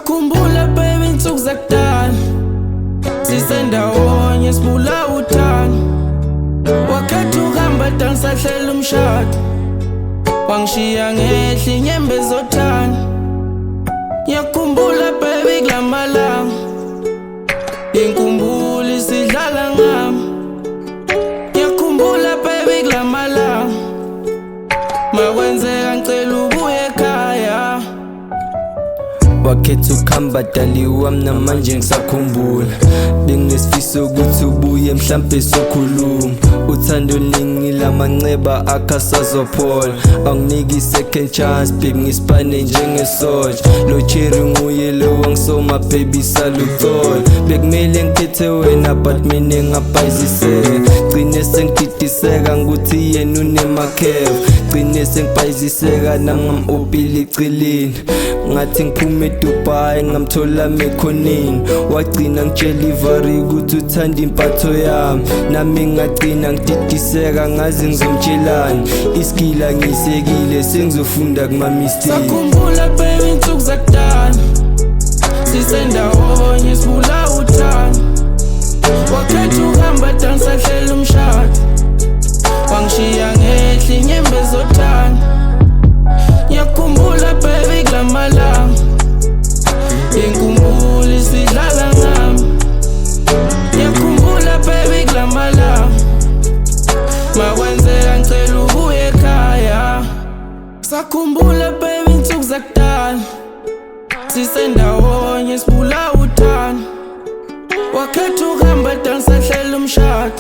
Sakhumbula baby insuku zakudala sisendawonye sibula uthando. Wakhetha ukuhamba dani sahlela umshado, wangishiya ngehla inyembe zothando. Ngiyakhumbula baby kulamalanga, inkumbulo isidlala ngami. Ngiyakhumbula baby kulamalanga, makwenzeka ngicela ubuye ekhaya. Wakhetha ukuhamba dali wami namanje ngisakhumbula. Benginesifiso ukuthi ubuye mhlampe sokhuluma. Uthando ningi lamanceba akasazophola. Anginiki second chance baby ngisipane njengesoja. Lo cherry nguye lo wangisoma baby saluthola. Bekumele ngikhethe wena but mina ngapayiziseka. Gcine sengididiseka nguthi yena unemakheva. Gcine sengipayiziseka nangam-opile icilini. Ngathi ngiphume eDubai ngamthola mekhonini. Wagcina ngitshela ivari ukuthi uthanda impatho yami. Nami ngagcina ngididiseka ngazi ngizomtshelani. Iskila ngiyisekile sengizofunda kumamistiki. Sakhumbula baby insuku zakudala sisendawonye sibula uthando. Wakhetha ukuhamba dani sahlela umshado, wangishiya ngehla inyembe zothando. Ngiyakhumbula baby kulamalanga, inkumbulo isidlala ngami. Ngiyakhumbula baby kulamalanga, makwenzeka ngicela ubuye ekhaya. Sakhumbula baby insuku zakudala sisendawonye sibula uthando. Wakhetha ukuhamba dani sahlela umshado,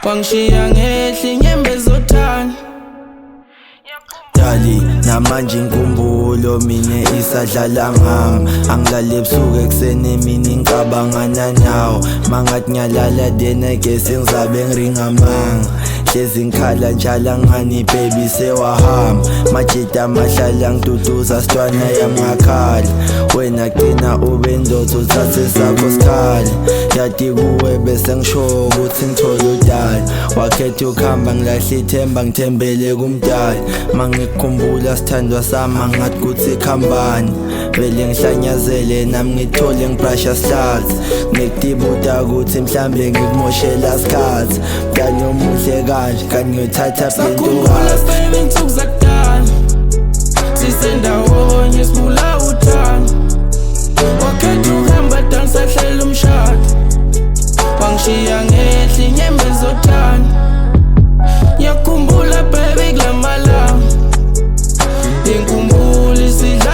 wangishiya ngehla inyembe zothando. Dali namanje inkumbulo mina isadlala ngami. Angilale ebusuku ekuseni mina ngicabangana nawo. Mangathi ngiyalala then I guess ngizabe ngiringa amanga. Hlezi ngikhala njalo ngani baby sewahamba. Majida amahlala ngiduduza sitwana yami ngakhala. Wena gcina ube ndoda uthathe sakho sikhali. Yathi kuwe bese ngisho ukuthi ngithole udali. Wakhetha ukuhamba ngilahla ithemba ngithembele kumdali. Mangikhumbula sithandwa sami ngathi kuthi khambani. Vele ngihlanyazele nami ngithole ngibrasha sihlathi. Ngikutibuta ukuthi mhlambe ngikumoshela isikhathi. Mntwana omuhle kanje kanti ngiyothatha Sakhumbula baby insuku zakudala sisendawonye sibula uthando. Wakhetha ukuhamba dani sahlela umshado, wangishiya ngehla inyembe zothando. Ngiyakhumbula baby kulamalanga, inkumbulo isidlala